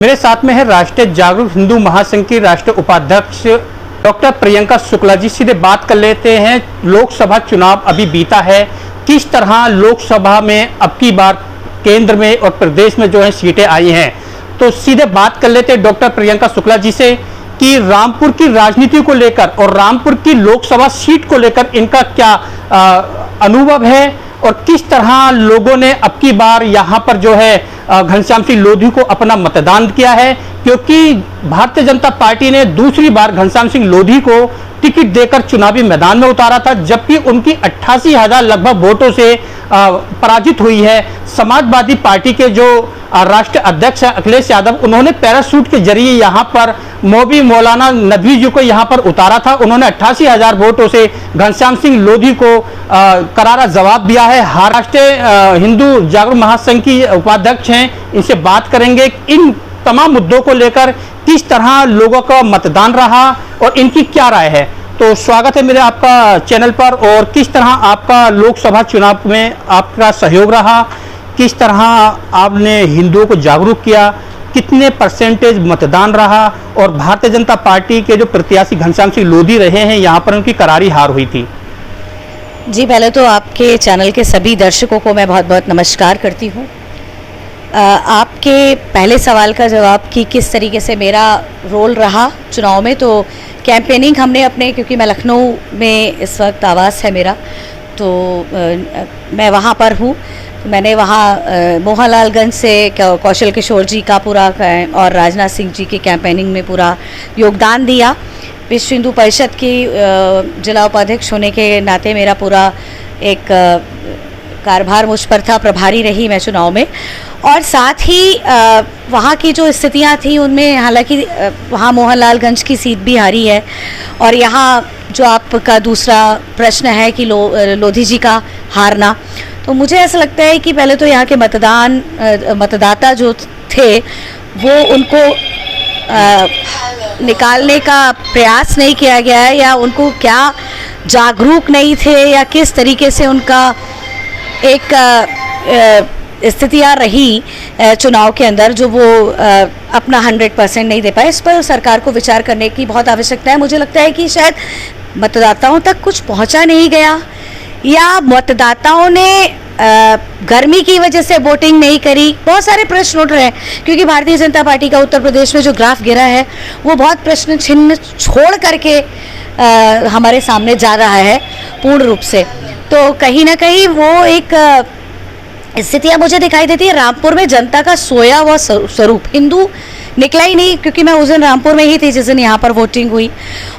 मेरे साथ में है राष्ट्रीय जागरूक हिंदू महासंघ की राष्ट्रीय उपाध्यक्ष डॉक्टर प्रियंका शुक्ला जी। सीधे बात कर लेते हैं, लोकसभा चुनाव अभी बीता है, किस तरह लोकसभा में अब की बार केंद्र में और प्रदेश में जो है सीटें आई हैं। तो सीधे बात कर लेते हैं डॉक्टर प्रियंका शुक्ला जी से कि रामपुर की राजनीति को लेकर और रामपुर की लोकसभा सीट को लेकर इनका क्या अनुभव है और किस तरह लोगों ने अब की बार यहाँ पर जो है घनश्याम सिंह लोधी को अपना मतदान किया है, क्योंकि भारतीय जनता पार्टी ने दूसरी बार घनश्याम सिंह लोधी को टिकट देकर चुनावी मैदान में उतारा था, जबकि उनकी 88,000 लगभग वोटों से पराजित हुई है। समाजवादी पार्टी के जो राष्ट्रीय अध्यक्ष है अखिलेश यादव, उन्होंने पैराशूट के जरिए यहाँ पर मौलाना नदवी जी को यहाँ पर उतारा था। उन्होंने 88,000 वोटों से घनश्याम सिंह लोधी को करारा जवाब दिया है। राष्ट्रीय हिंदू जागरूक महासंघ की उपाध्यक्ष हैं, इनसे बात करेंगे इन तमाम मुद्दों को लेकर किस तरह लोगों का मतदान रहा और इनकी क्या राय है। तो स्वागत है मेरे आपका चैनल पर। और किस तरह आपका लोकसभा चुनाव में आपका सहयोग रहा, किस तरह आपने हिंदुओं को जागरूक किया, कितने परसेंटेज मतदान रहा और भारतीय जनता पार्टी के जो प्रत्याशी घनश्याम सिंह लोधी रहे हैं यहाँ पर उनकी करारी हार हुई थी। जी, पहले तो आपके चैनल के सभी दर्शकों को मैं बहुत बहुत नमस्कार करती हूँ। आपके पहले सवाल का जवाब कि किस तरीके से मेरा रोल रहा चुनाव में, तो कैंपेनिंग हमने अपने, क्योंकि मैं लखनऊ में इस वक्त आवास है मेरा, तो मैं वहाँ पर हूँ। मैंने वहाँ मोहनलालगंज से कौशल किशोर जी का पूरा और राजनाथ सिंह जी की कैंपेनिंग में पूरा योगदान दिया। विश्व हिंदू परिषद की जिला उपाध्यक्ष होने के नाते मेरा पूरा एक कार्यभार मुझ पर था, प्रभारी रही मैं चुनाव में। और साथ ही वहाँ की जो स्थितियाँ थी उनमें, हालांकि वहाँ मोहनलालगंज की सीट भी हारी है, और यहाँ जो आपका दूसरा प्रश्न है कि लोधी जी का हारना, तो मुझे ऐसा लगता है कि पहले तो यहाँ के मतदाता जो थे वो उनको निकालने का प्रयास नहीं किया गया है, या उनको क्या जागरूक नहीं थे, या किस तरीके से उनका एक स्थितियाँ रही चुनाव के अंदर जो वो अपना 100% नहीं दे पाए। इस पर सरकार को विचार करने की बहुत आवश्यकता है। मुझे लगता है कि शायद मतदाताओं तक कुछ पहुंचा नहीं गया, या मतदाताओं ने गर्मी की वजह से वोटिंग नहीं करी। बहुत सारे प्रश्न उठ रहे हैं, क्योंकि भारतीय जनता पार्टी का उत्तर प्रदेश में जो ग्राफ गिरा है वो बहुत प्रश्न चिन्ह छोड़ करके हमारे सामने जा रहा है पूर्ण रूप से। तो कहीं ना कहीं वो एक स्थितियाँ मुझे दिखाई देती है। रामपुर में जनता का सोया हुआ स्वरूप, हिंदू निकला ही नहीं, क्योंकि मैं उस दिन रामपुर में ही थी जिस दिन यहाँ पर वोटिंग हुई,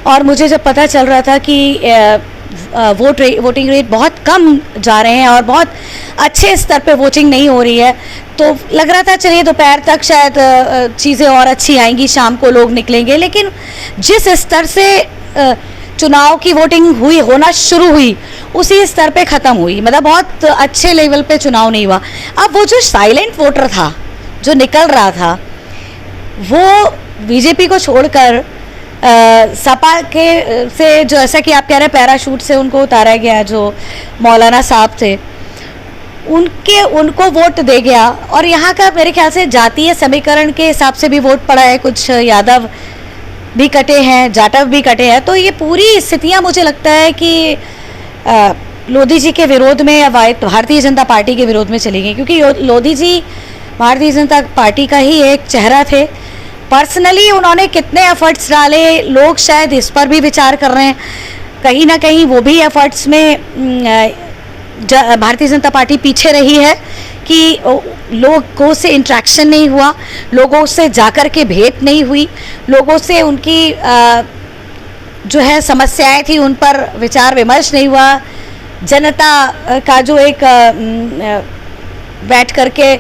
और मुझे जब पता चल रहा था कि वोटिंग रेट बहुत कम जा रहे हैं और बहुत अच्छे स्तर पे वोटिंग नहीं हो रही है, तो लग रहा था चलिए दोपहर तक शायद चीज़ें और अच्छी आएंगी, शाम को लोग निकलेंगे। लेकिन जिस स्तर से चुनाव की वोटिंग होना शुरू हुई, उसी स्तर पे ख़त्म हुई, मतलब बहुत अच्छे लेवल पे चुनाव नहीं हुआ। अब वो जो साइलेंट वोटर था जो निकल रहा था, वो बीजेपी को छोड़कर सपा के से, जो ऐसा कि आप कह रहे हैं पैराशूट से उनको उतारा गया, जो मौलाना साहब थे, उनको वोट दे गया। और यहाँ का मेरे ख्याल से जातीय समीकरण के हिसाब से भी वोट पड़ा है, कुछ यादव भी कटे हैं, जाटव भी कटे हैं। तो ये पूरी स्थितियाँ मुझे लगता है कि लोधी जी के विरोध में या भारतीय जनता पार्टी के विरोध में चली गई, क्योंकि लोधी जी भारतीय जनता पार्टी का ही एक चेहरा थे। पर्सनली उन्होंने कितने एफर्ट्स डाले, लोग शायद इस पर भी विचार कर रहे हैं। कहीं ना कहीं वो भी एफर्ट्स में भारतीय जनता पार्टी पीछे रही है कि लोगों से इंटरेक्शन नहीं हुआ, लोगों से जाकर के भेंट नहीं हुई, लोगों से उनकी जो है समस्याएं थी उन पर विचार विमर्श नहीं हुआ। जनता का जो एक बैठ करके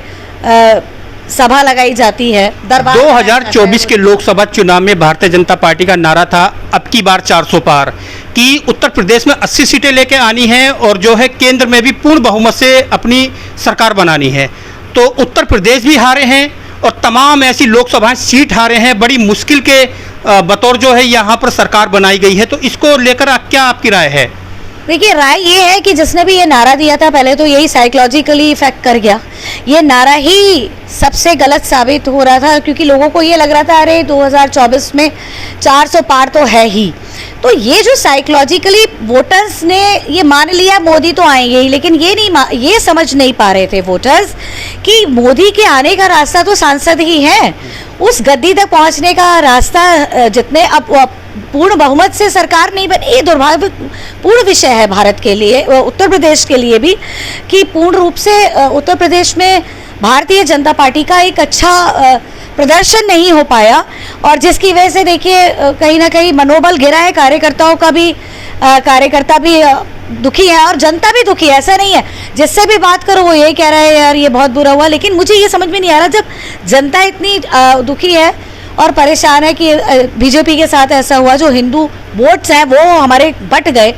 सभा लगाई जाती है, दरबार। 2024 के लोकसभा चुनाव में भारतीय जनता पार्टी का नारा था अब की बार 400 पार, कि उत्तर प्रदेश में 80 सीटें लेके आनी हैं और जो है केंद्र में भी पूर्ण बहुमत से अपनी सरकार बनानी है। तो उत्तर प्रदेश भी हारे हैं और तमाम ऐसी लोकसभा सीट हारे हैं, बड़ी मुश्किल के बतौर जो है यहाँ पर सरकार बनाई गई है। तो इसको लेकर क्या आपकी राय है? देखिए, राय ये है कि जिसने भी ये नारा दिया था पहले तो यही साइकोलॉजिकली इफेक्ट कर गया। ये नारा ही सबसे गलत साबित हो रहा था, क्योंकि लोगों को ये लग रहा था अरे 2024 में 400 पार तो है ही। तो ये जो साइकोलॉजिकली वोटर्स ने ये मान लिया मोदी तो आएंगे ही, लेकिन ये समझ नहीं पा रहे थे वोटर्स कि मोदी के आने का रास्ता तो सांसद ही है। उस गद्दी तक पहुंचने का रास्ता जितने अब पूर्ण बहुमत से सरकार नहीं बनी, ये दुर्भाग्यपूर्ण विषय है भारत के लिए, उत्तर प्रदेश के लिए भी, कि पूर्ण रूप से उत्तर प्रदेश में भारतीय जनता पार्टी का एक अच्छा प्रदर्शन नहीं हो पाया, और जिसकी वजह से देखिए कहीं ना कहीं मनोबल गिरा है कार्यकर्ताओं का भी। कार्यकर्ता भी दुखी है और जनता भी दुखी है। ऐसा नहीं है, जिससे भी बात करो वो यही कह रहा है यार ये बहुत बुरा हुआ। लेकिन मुझे ये समझ में नहीं आ रहा, जब जनता इतनी दुखी है और परेशान है कि बीजेपी के साथ ऐसा हुआ, जो हिंदू वोट्स हैं वो हमारे बट गए,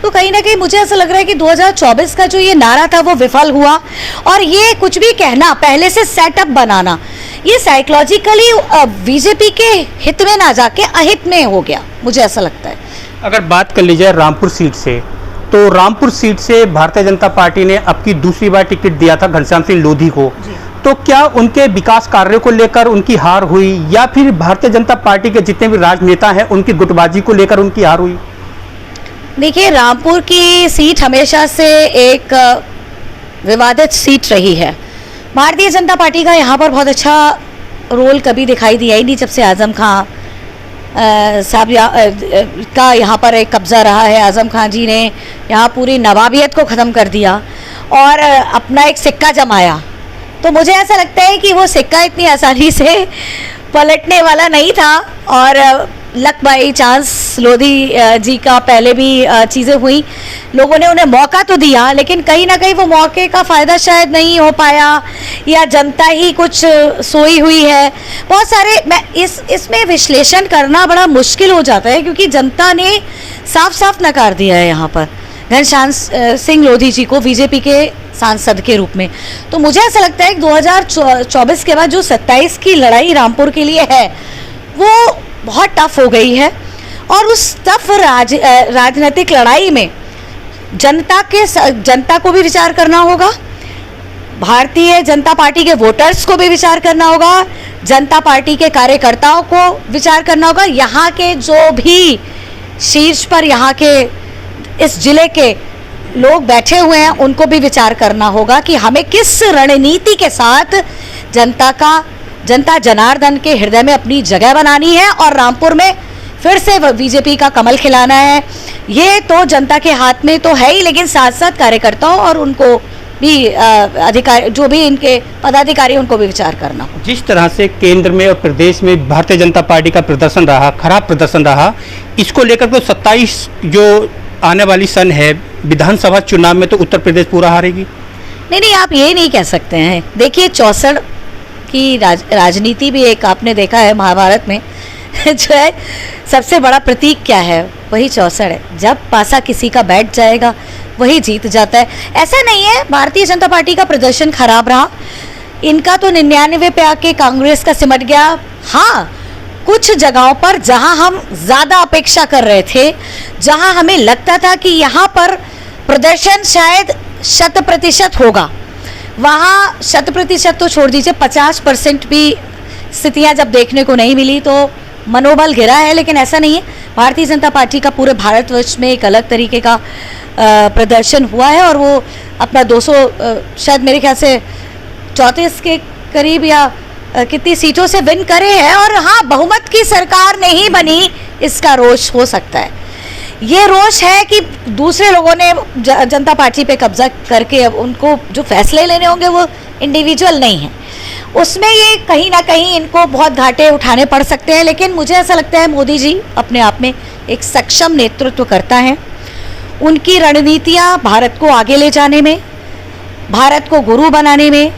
तो कहीं ना कहीं मुझे ऐसा लग रहा है कि 2024 का जो ये नारा था वो विफल हुआ। और ये कुछ भी कहना, पहले से सेटअप बनाना, ये साइकोलॉजिकली बीजेपी के हित में ना जाके अहित में हो गया, मुझे ऐसा लगता है। अगर बात कर ली जाए रामपुर सीट से, तो रामपुर सीट से भारतीय जनता पार्टी ने अब की दूसरी बार टिकट दिया था घनश्याम सिंह लोधी को, तो क्या उनके विकास कार्यों को लेकर उनकी हार हुई, या फिर भारतीय जनता पार्टी के जितने भी राजनेता हैं उनकी गुटबाजी को लेकर उनकी हार हुई? देखिए, रामपुर की सीट हमेशा से एक विवादित सीट रही है। भारतीय जनता पार्टी का यहाँ पर बहुत अच्छा रोल कभी दिखाई दिया ही नहीं, जब से आजम खां साहब का यहाँ पर एक कब्जा रहा है। आजम खान जी ने यहाँ पूरी नवाबियत को ख़त्म कर दिया और अपना एक सिक्का जमाया। तो मुझे ऐसा लगता है कि वो सिक्का इतनी आसानी से पलटने वाला नहीं था, और लक बाई चांस लोधी जी का पहले भी चीज़ें हुई, लोगों ने उन्हें मौका तो दिया, लेकिन कहीं ना कहीं वो मौके का फ़ायदा शायद नहीं हो पाया, या जनता ही कुछ सोई हुई है। बहुत सारे इसमें विश्लेषण करना बड़ा मुश्किल हो जाता है, क्योंकि जनता ने साफ साफ नकार दिया है यहाँ पर घनश्याम सिंह लोधी जी को बीजेपी के सांसद के रूप में। तो मुझे ऐसा लगता है कि 2024 के बाद जो 27 की लड़ाई रामपुर के लिए है वो बहुत टफ हो गई है, और उस टफ राजनीतिक लड़ाई में जनता को भी विचार करना होगा, भारतीय जनता पार्टी के वोटर्स को भी विचार करना होगा, जनता पार्टी के कार्यकर्ताओं को विचार करना होगा, यहाँ के जो भी शीर्ष पर यहाँ के इस जिले के लोग बैठे हुए हैं उनको भी विचार करना होगा कि हमें किस रणनीति के साथ जनता जनार्दन के हृदय में अपनी जगह बनानी है, और रामपुर में फिर से बीजेपी का कमल खिलाना है। ये तो जनता के हाथ में तो है ही, लेकिन साथ साथ कार्यकर्ताओं और उनको भी अधिकारी, जो भी इनके पदाधिकारी, उनको भी विचार करना हो। जिस तरह से केंद्र में और प्रदेश में भारतीय जनता पार्टी का प्रदर्शन रहा, खराब प्रदर्शन रहा, इसको लेकर तो 27 जो आने वाली सन है विधानसभा चुनाव में तो उत्तर प्रदेश पूरा हारेगी? नहीं, आप ये नहीं कह सकते हैं। देखिए, 64 की राजनीति भी एक आपने देखा है महाभारत में जो है सबसे बड़ा प्रतीक क्या है, वही 64 है। जब पासा किसी का बैठ जाएगा वही जीत जाता है। ऐसा नहीं है भारतीय जनता पार्टी का प्रदर्शन खराब रहा, इनका तो 99 पे आके कांग्रेस का सिमट गया। हाँ, कुछ जगहों पर जहां हम ज़्यादा अपेक्षा कर रहे थे, जहां हमें लगता था कि यहाँ पर प्रदर्शन शायद 100% होगा, वहाँ 100% तो छोड़ दीजिए, 50% भी स्थितियाँ जब देखने को नहीं मिली तो मनोबल गिरा है। लेकिन ऐसा नहीं है, भारतीय जनता पार्टी का पूरे भारतवर्ष में एक अलग तरीके का प्रदर्शन हुआ है, और वो अपना 200 शायद मेरे ख्याल से 34 के करीब या कितनी सीटों से विन करे हैं। और हाँ, बहुमत की सरकार नहीं बनी, इसका रोष हो सकता है। ये रोष है कि दूसरे लोगों ने जनता पार्टी पे कब्जा करके अब उनको जो फैसले लेने होंगे वो इंडिविजुअल नहीं है, उसमें ये कहीं ना कहीं इनको बहुत घाटे उठाने पड़ सकते हैं। लेकिन मुझे ऐसा लगता है मोदी जी अपने आप में एक सक्षम नेतृत्व करता है। उनकी रणनीतियाँ भारत को आगे ले जाने में, भारत को गुरु बनाने में,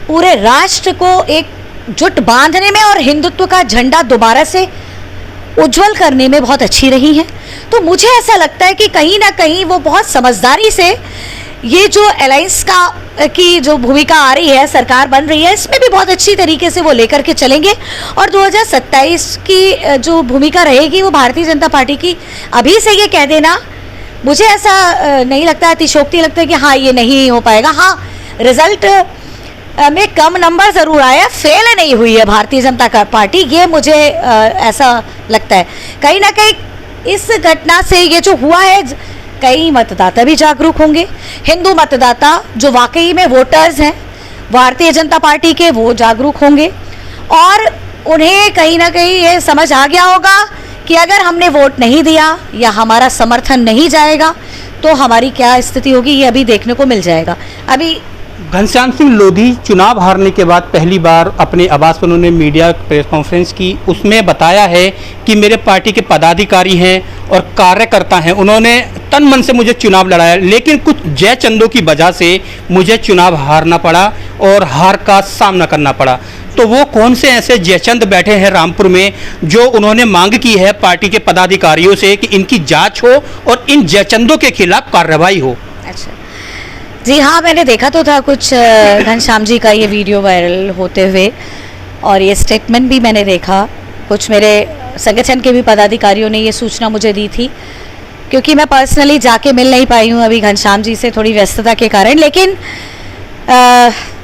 पूरे राष्ट्र को एक जुट बांधने में और हिंदुत्व का झंडा दोबारा से उज्जवल करने में बहुत अच्छी रही हैं। तो मुझे ऐसा लगता है कि कहीं ना कहीं वो बहुत समझदारी से ये जो अलायंस की जो भूमिका आ रही है, सरकार बन रही है, इसमें भी बहुत अच्छी तरीके से वो लेकर के चलेंगे। और 2027 की जो भूमिका रहेगी वो भारतीय जनता पार्टी की, अभी से ये कह देना मुझे ऐसा नहीं लगता, अतिशोक्ति लगता है कि हाँ ये नहीं हो पाएगा। हाँ, रिजल्ट में कम नंबर ज़रूर आया, फेल नहीं हुई है भारतीय जनता पार्टी, ये मुझे ऐसा लगता है। कहीं ना कहीं इस घटना से ये जो हुआ है, कई मतदाता भी जागरूक होंगे। हिंदू मतदाता जो वाकई में वोटर्स हैं भारतीय जनता पार्टी के, वो जागरूक होंगे और उन्हें कहीं ना कहीं ये समझ आ गया होगा कि अगर हमने वोट नहीं दिया या हमारा समर्थन नहीं जाएगा तो हमारी क्या स्थिति होगी, ये अभी देखने को मिल जाएगा। अभी घनश्याम सिंह लोधी चुनाव हारने के बाद पहली बार अपने आवास पर उन्होंने मीडिया प्रेस कॉन्फ्रेंस की, उसमें बताया है कि मेरे पार्टी के पदाधिकारी हैं और कार्यकर्ता हैं, उन्होंने तन मन से मुझे चुनाव लड़ाया, लेकिन कुछ जय चंदों की वजह से मुझे चुनाव हारना पड़ा और हार का सामना करना पड़ा। तो वो कौन से ऐसे जयचंद बैठे हैं रामपुर में जो उन्होंने मांग की है पार्टी के पदाधिकारियों से कि इनकी जांच हो और इन जयचंदों के खिलाफ कार्रवाई हो? अच्छा जी हाँ, मैंने देखा तो था कुछ घनश्याम जी का ये वीडियो वायरल होते हुए और ये स्टेटमेंट भी मैंने देखा। कुछ मेरे संगठन के भी पदाधिकारियों ने ये सूचना मुझे दी थी, क्योंकि मैं पर्सनली जाके मिल नहीं पाई हूँ अभी घनश्याम जी से, थोड़ी व्यस्तता के कारण। लेकिन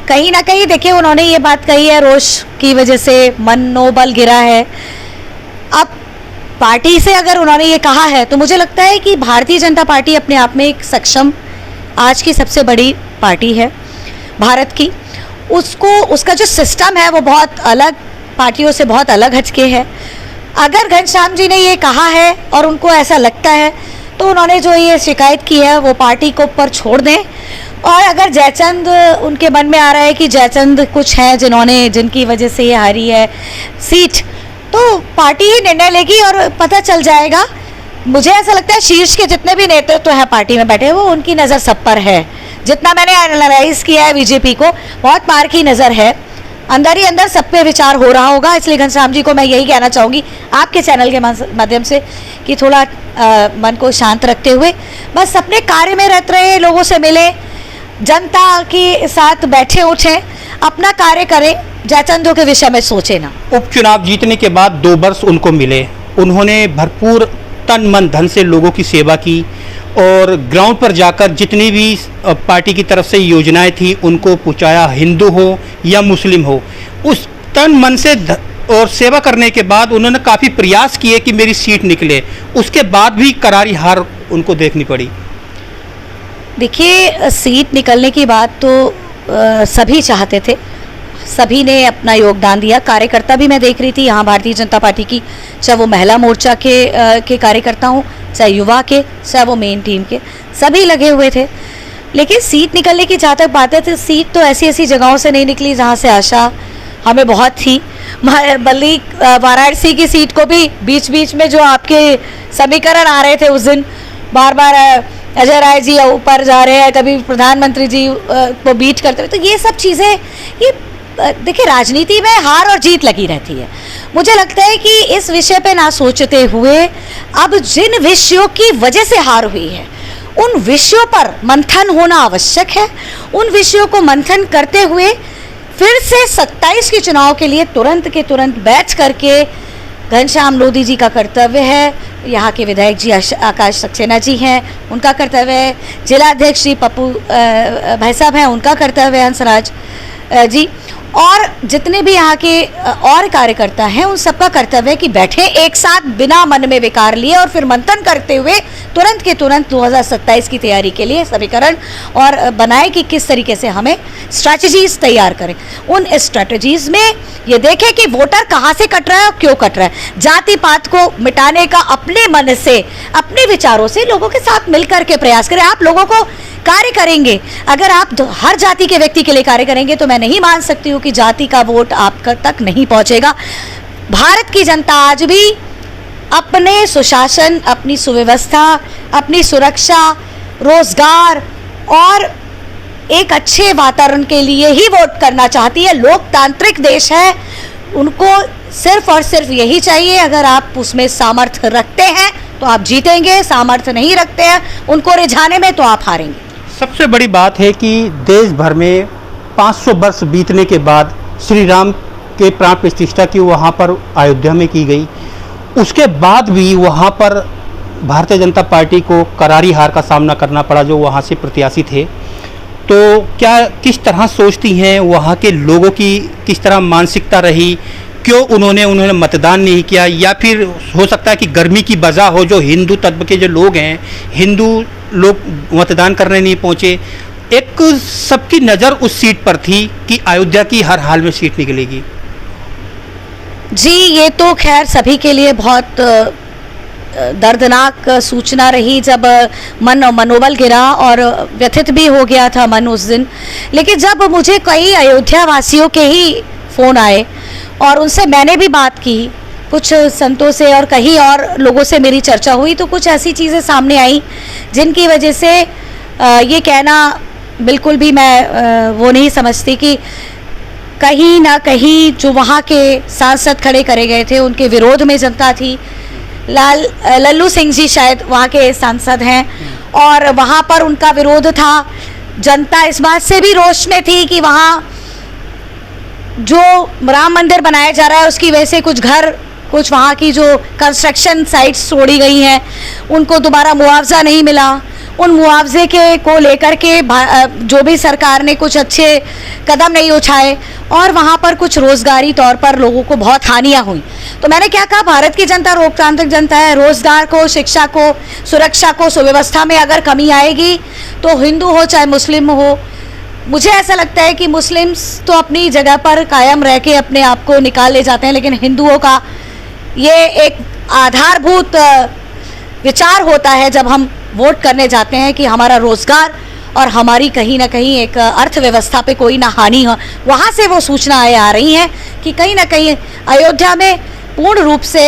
कहीं ना कहीं देखिए उन्होंने ये बात कही है, रोष की वजह से मनोबल गिरा है। अब पार्टी से अगर उन्होंने ये कहा है तो मुझे लगता है कि भारतीय जनता पार्टी अपने आप में एक सक्षम, आज की सबसे बड़ी पार्टी है भारत की। उसका जो सिस्टम है वो बहुत अलग, पार्टियों से बहुत अलग हटके है। अगर घनश्याम जी ने ये कहा है और उनको ऐसा लगता है तो उन्होंने जो ये शिकायत की है वो पार्टी को ऊपर छोड़ दें। और अगर जयचंद उनके मन में आ रहा है कि जयचंद कुछ हैं जिनकी वजह से ये हारी है सीट, तो पार्टी ही निर्णय लेगी और पता चल जाएगा। मुझे ऐसा लगता है शीर्ष के जितने भी नेतृत्व हैं पार्टी में बैठे, वो उनकी नज़र सब पर है। जितना मैंने एनालाइज किया है बीजेपी को, बहुत पार की नज़र है, अंदर ही अंदर सब पे विचार हो रहा होगा। इसलिए घनश्याम जी को मैं यही कहना चाहूँगी आपके चैनल के माध्यम से कि थोड़ा मन को शांत रखते हुए बस अपने कार्य में रहते रहे, लोगों से मिले, जनता के साथ बैठे उठें, अपना कार्य करें, जयचंदों के विषय में सोचें ना। उपचुनाव जीतने के बाद 2 वर्ष उनको मिले, उन्होंने भरपूर तन मन धन से लोगों की सेवा की और ग्राउंड पर जाकर जितनी भी पार्टी की तरफ से योजनाएं थी उनको पहुंचाया, हिंदू हो या मुस्लिम हो। उस तन मन से और सेवा करने के बाद उन्होंने काफ़ी प्रयास किए कि मेरी सीट निकले, उसके बाद भी करारी हार उनको देखनी पड़ी। देखिए, सीट निकलने की बात तो सभी चाहते थे, सभी ने अपना योगदान दिया। कार्यकर्ता भी मैं देख रही थी यहाँ भारतीय जनता पार्टी की, चाहे वो महिला मोर्चा के कार्यकर्ता हों, चाहे युवा के, चाहे वो मेन टीम के, सभी लगे हुए थे। लेकिन सीट निकलने की जहाँ तक बात है तो सीट तो ऐसी ऐसी जगहों से नहीं निकली जहाँ से आशा हमें बहुत थी। बल्कि वाराणसी की सीट को भी बीच बीच में जो आपके समीकरण आ रहे थे उस दिन, बार बार अजय राय जी ऊपर जा रहे हैं, कभी प्रधानमंत्री जी को बीट करते हुए, तो ये सब चीज़ें, ये देखिए राजनीति में हार और जीत लगी रहती है। मुझे लगता है कि इस विषय पे ना सोचते हुए अब जिन विषयों की वजह से हार हुई है उन विषयों पर मंथन होना आवश्यक है। उन विषयों को मंथन करते हुए फिर से 27 के चुनाव के लिए तुरंत के तुरंत बैठ करके घनश्याम लोधी जी का कर्तव्य है, यहाँ के विधायक जी आकाश सक्सेना जी हैं उनका कर्तव्य है, जिलाध्यक्ष श्री पप्पू भाई साहब हैं उनका कर्तव्य है, हंसराज जी, और जितने भी यहाँ के और कार्यकर्ता हैं उन सबका कर्तव्य है कि बैठे एक साथ बिना मन में विकार लिए और फिर मंथन करते हुए तुरंत के तुरंत 2027 की तैयारी के लिए समीकरण और बनाए कि किस तरीके से हमें स्ट्रैटेजीज तैयार करें। उन स्ट्रैटेजीज में ये देखें कि वोटर कहाँ से कट रहा है और क्यों कट रहा है। जाति पात को मिटाने का अपने मन से, अपने विचारों से लोगों के साथ मिलकर के प्रयास करें। आप लोगों को कार्य करेंगे, अगर आप हर जाति के व्यक्ति के लिए कार्य करेंगे तो मैं नहीं मान सकती हूँ कि जाति का वोट आप तक नहीं पहुँचेगा। भारत की जनता आज भी अपने सुशासन, अपनी सुव्यवस्था, अपनी सुरक्षा, रोजगार और एक अच्छे वातावरण के लिए ही वोट करना चाहती है। लोकतांत्रिक देश है, उनको सिर्फ और सिर्फ यही चाहिए। अगर आप उसमें सामर्थ्य रखते हैं तो आप जीतेंगे, सामर्थ्य नहीं रखते हैं उनको रिझाने में तो आप हारेंगे। सबसे बड़ी बात है कि देश भर में 500 वर्ष बीतने के बाद श्री राम के प्राण प्रतिष्ठा की वहाँ पर अयोध्या में की गई, उसके बाद भी वहाँ पर भारतीय जनता पार्टी को करारी हार का सामना करना पड़ा जो वहाँ से प्रत्याशी थे। तो क्या किस तरह सोचती हैं वहाँ के लोगों की, किस तरह मानसिकता रही, क्यों उन्होंने मतदान नहीं किया, या फिर हो सकता है कि गर्मी की वजह हो, जो हिंदू तत्व के जो लोग हैं, हिंदू लोग मतदान करने नहीं पहुँचे। एक सबकी नज़र उस सीट पर थी कि अयोध्या की हर हाल में सीट निकलेगी। जी, ये तो खैर सभी के लिए बहुत दर्दनाक सूचना रही जब मनोबल गिरा और व्यथित भी हो गया था मन उस दिन। लेकिन जब मुझे कई अयोध्या वासियों के ही फ़ोन आए और उनसे मैंने भी बात की, कुछ संतों से और कई और लोगों से मेरी चर्चा हुई, तो कुछ ऐसी चीज़ें सामने आई जिनकी वजह से ये कहना बिल्कुल भी मैं वो नहीं समझती कि कहीं ना कहीं जो वहाँ के सांसद खड़े करे गए थे उनके विरोध में जनता थी। लल्लू सिंह जी शायद वहाँ के सांसद हैं और वहाँ पर उनका विरोध था। जनता इस बात से भी रोष में थी कि वहाँ जो राम मंदिर बनाया जा रहा है उसकी वजह से कुछ वहाँ की जो कंस्ट्रक्शन साइट्स छोड़ी गई हैं उनको दोबारा मुआवजा नहीं मिला। उन मुआवजे के को लेकर के जो भी सरकार ने कुछ अच्छे कदम नहीं उठाए और वहाँ पर कुछ रोजगारी तौर पर लोगों को बहुत हानियाँ हुई। तो मैंने क्या कहा, भारत की जनता लोकतांत्रिक जनता है, रोजगार को, शिक्षा को, सुरक्षा को, सुव्यवस्था में अगर कमी आएगी तो हिंदू हो चाहे मुस्लिम हो, मुझे ऐसा लगता है कि मुस्लिम्स तो अपनी जगह पर कायम रह के अपने आप को निकाल ले जाते हैं, लेकिन हिंदुओं का ये एक आधारभूत विचार होता है जब हम वोट करने जाते हैं कि हमारा रोजगार और हमारी कहीं ना कहीं एक अर्थव्यवस्था पे कोई ना हानि हो। वहाँ से वो सूचनाएं आ रही हैं कि कहीं ना कहीं अयोध्या में पूर्ण रूप से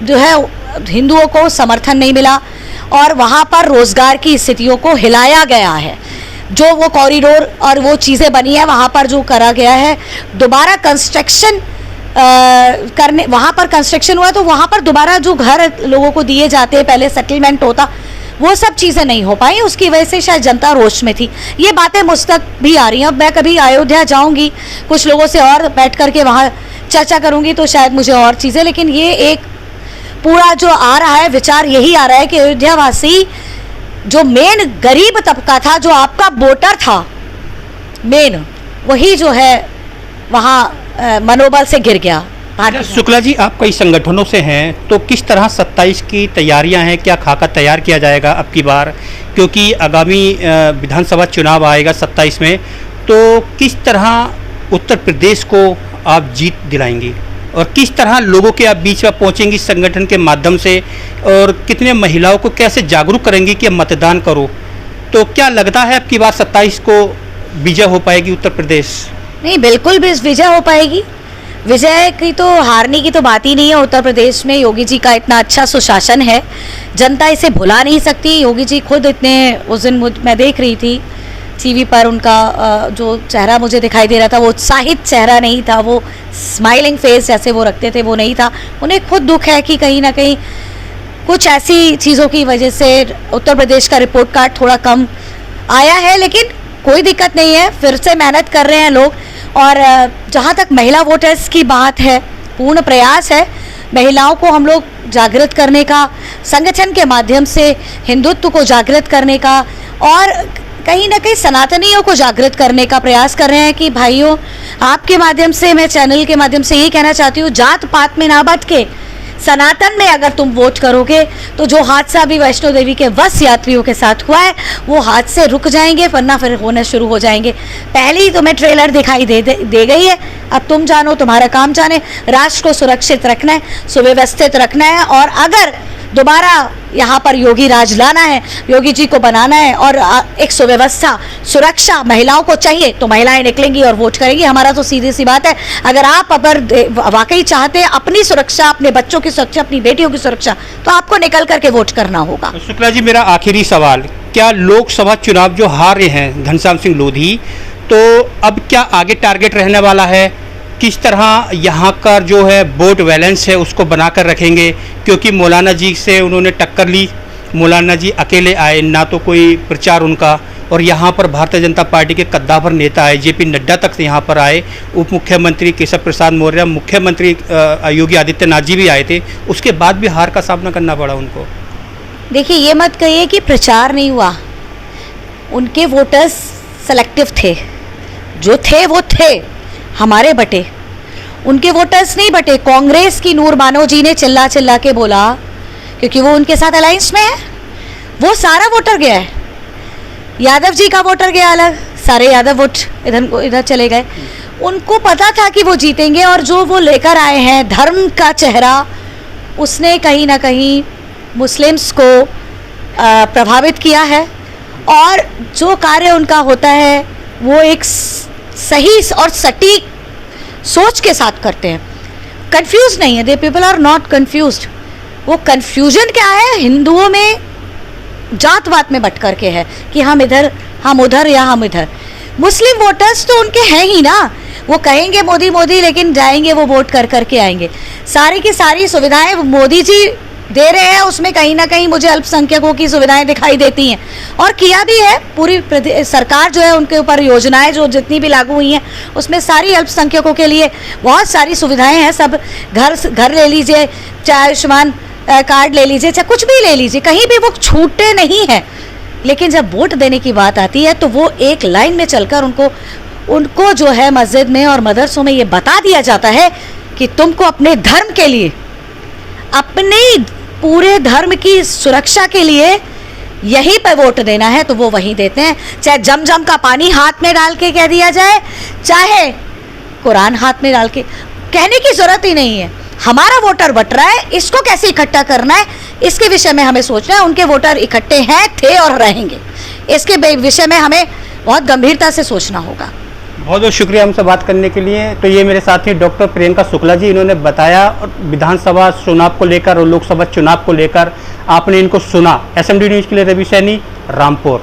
जो है हिंदुओं को समर्थन नहीं मिला और वहाँ पर रोजगार की स्थितियों को हिलाया गया है। जो वो कॉरिडोर और वो चीज़ें बनी है वहाँ पर जो करा गया है, दोबारा कंस्ट्रक्शन करने, वहाँ पर कंस्ट्रक्शन हुआ तो वहाँ पर दोबारा जो घर लोगों को दिए जाते हैं, पहले सेटलमेंट होता, वो सब चीज़ें नहीं हो पाई। उसकी वजह से शायद जनता रोष में थी। ये बातें मुझ तक भी आ रही हैं। अब मैं कभी अयोध्या जाऊंगी, कुछ लोगों से और बैठ करके वहाँ चर्चा करूंगी तो शायद मुझे और चीज़ें, लेकिन ये एक पूरा जो आ रहा है विचार यही आ रहा है कि अयोध्या वासी जो मेन गरीब तबका था, जो आपका वोटर था मेन, वही जो है वहाँ मनोबल से गिर गया। शुक्ला जी, आप कई संगठनों से हैं, तो किस तरह 27 की तैयारियां हैं? क्या खाका तैयार किया जाएगा अब की बार, क्योंकि आगामी विधानसभा चुनाव आएगा 27 में, तो किस तरह उत्तर प्रदेश को आप जीत दिलाएंगी और किस तरह लोगों के आप बीच में पहुंचेंगी संगठन के माध्यम से, और कितने महिलाओं को कैसे जागरूक करेंगी कि मतदान करो? तो क्या लगता है अब की बार 27 को विजय हो पाएगी उत्तर प्रदेश? नहीं, बिल्कुल भी विजय हो पाएगी। विजय की तो, हारने की तो बात ही नहीं है। उत्तर प्रदेश में योगी जी का इतना अच्छा सुशासन है, जनता इसे भुला नहीं सकती। योगी जी खुद इतने, उस दिन मैं देख रही थी टीवी पर, उनका जो चेहरा मुझे दिखाई दे रहा था वो उत्साहित चेहरा नहीं था, वो स्माइलिंग फेस जैसे वो रखते थे वो नहीं था। उन्हें खुद दुख है कि कहीं ना कहीं कुछ ऐसी चीज़ों की वजह से उत्तर प्रदेश का रिपोर्ट कार्ड थोड़ा कम आया है, लेकिन कोई दिक्कत नहीं है, फिर से मेहनत कर रहे हैं लोग। और जहाँ तक महिला वोटर्स की बात है, पूर्ण प्रयास है महिलाओं को हम लोग जागृत करने का, संगठन के माध्यम से हिंदुत्व को जागृत करने का और कहीं ना कहीं सनातनियों को जागृत करने का प्रयास कर रहे हैं कि भाइयों, आपके माध्यम से, मैं चैनल के माध्यम से ये कहना चाहती हूँ, जात पात में ना भटके, सनातन में अगर तुम वोट करोगे तो जो हादसा अभी वैष्णो देवी के बस यात्रियों के साथ हुआ है वो हादसे रुक जाएंगे, वरना फिर होने शुरू हो जाएंगे। पहले ही तुम्हें ट्रेलर दिखाई दे गई है, अब तुम जानो, तुम्हारा काम जाने। राष्ट्र को सुरक्षित रखना है, सुव्यवस्थित रखना है, और अगर दोबारा यहाँ पर योगी राज लाना है, योगी जी को बनाना है और एक सुव्यवस्था, सुरक्षा महिलाओं को चाहिए, तो महिलाएं निकलेंगी और वोट करेंगी। हमारा तो सीधी सी बात है, अगर आप वाकई चाहते हैं अपनी सुरक्षा, अपने बच्चों की सुरक्षा, अपनी बेटियों की सुरक्षा, तो आपको निकल करके वोट करना होगा। शुक्ला जी, मेरा आखिरी सवाल, क्या लोकसभा चुनाव जो हार रहे हैं घनश्याम सिंह लोधी, तो अब क्या आगे टारगेट रहने वाला है? किस तरह यहाँ का जो है वोट बैलेंस है उसको बनाकर रखेंगे? क्योंकि मौलाना जी से उन्होंने टक्कर ली, मौलाना जी अकेले आए, ना तो कोई प्रचार उनका, और यहाँ पर भारतीय जनता पार्टी के कद्दावर नेता आए, जेपी नड्डा तक यहाँ पर आए, उप मुख्यमंत्री केशव प्रसाद मौर्य, मुख्यमंत्री योगी आदित्यनाथ जी भी आए थे, उसके बाद भी हार का सामना करना पड़ा उनको। देखिए, ये मत कहिए कि प्रचार नहीं हुआ। उनके वोटर्स सेलेक्टिव थे, जो थे वो थे, हमारे बटे, उनके वोटर्स नहीं बटे। कांग्रेस की नूर बानो जी ने चिल्ला चिल्ला के बोला, क्योंकि वो उनके साथ अलायंस में है, वो सारा वोटर गया है। यादव जी का वोटर गया अलग, सारे यादव वोट इधर चले गए। उनको पता था कि वो जीतेंगे, और जो वो लेकर आए हैं धर्म का चेहरा, उसने कहीं ना कहीं मुस्लिम्स को प्रभावित किया है। और जो कार्य उनका होता है वो एक सही और सटीक सोच के साथ करते हैं, कंफ्यूज नहीं है। They people are not confused. वो कंफ्यूजन क्या है, हिंदुओं में जात पात में बट करके है कि हम इधर, हम उधर, या हम इधर। मुस्लिम वोटर्स तो उनके हैं ही ना, वो कहेंगे मोदी मोदी, लेकिन जाएंगे वो वोट कर करके आएंगे। सारी की सारी सुविधाएं मोदी जी दे रहे हैं, उसमें कहीं ना कहीं मुझे अल्पसंख्यकों की सुविधाएं दिखाई देती हैं, और किया भी है। पूरी सरकार जो है उनके ऊपर योजनाएं जो जितनी भी लागू हुई हैं, उसमें सारी अल्पसंख्यकों के लिए बहुत सारी सुविधाएं हैं। सब घर ले लीजिए, चाहे आयुष्मान कार्ड ले लीजिए, चाहे कुछ भी ले लीजिए, कहीं भी वो छूटे नहीं है। लेकिन जब वोट देने की बात आती है तो वो एक लाइन में चलकर उनको जो है मस्जिद में और मदरसों में ये बता दिया जाता है कि तुमको अपने धर्म के लिए, अपने पूरे धर्म की सुरक्षा के लिए यहीं पर वोट देना है, तो वो वहीं देते हैं। चाहे जमजम का पानी हाथ में डाल के कह दिया जाए, चाहे कुरान हाथ में डाल के, कहने की जरूरत ही नहीं है। हमारा वोटर बट रहा है, इसको कैसे इकट्ठा करना है, इसके विषय में हमें सोचना है। उनके वोटर इकट्ठे हैं, थे और रहेंगे, इसके विषय में हमें बहुत गंभीरता से सोचना होगा। बहुत बहुत शुक्रिया हमसे बात करने के लिए। तो ये मेरे साथी डॉक्टर प्रियंका शुक्ला जी, इन्होंने बताया विधानसभा चुनाव को लेकर और लोकसभा चुनाव को लेकर। आपने इनको सुना। SMD न्यूज़ के लिए रवि सैनी, रामपुर।